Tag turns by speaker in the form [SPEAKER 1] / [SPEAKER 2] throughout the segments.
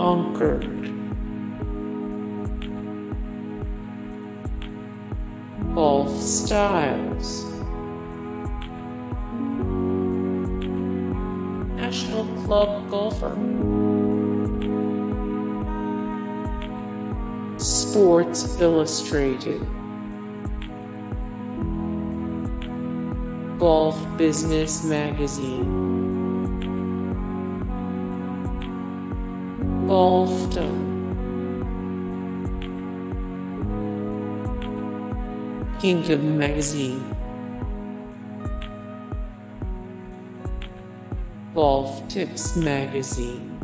[SPEAKER 1] conquered. GolfStyles. National Club Golfer. Sports Illustrated. Golf Business Magazine. Golfdom. Kingdom Magazine. Golf Tips Magazine.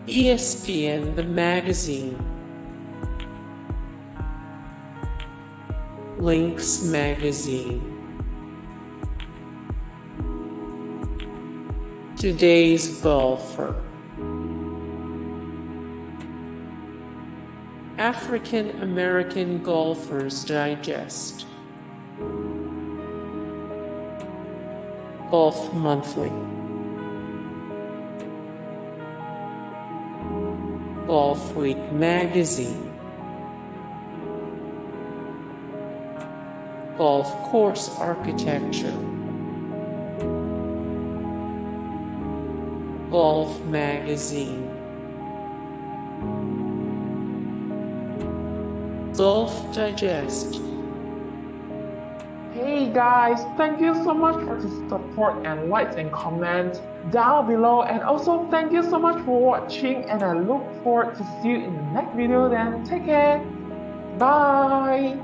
[SPEAKER 1] ESPN The Magazine. Links Magazine. Today's Golfer. African American Golfers Digest. Golf Monthly. Golfweek Magazine. Golf Course Architecture. Golf Magazine. Golf Digest.
[SPEAKER 2] Hey guys, thank you so much for the support and likes and comments down below, and also thank you so much for watching, and I look forward to see you in the next video. Then take care. Bye.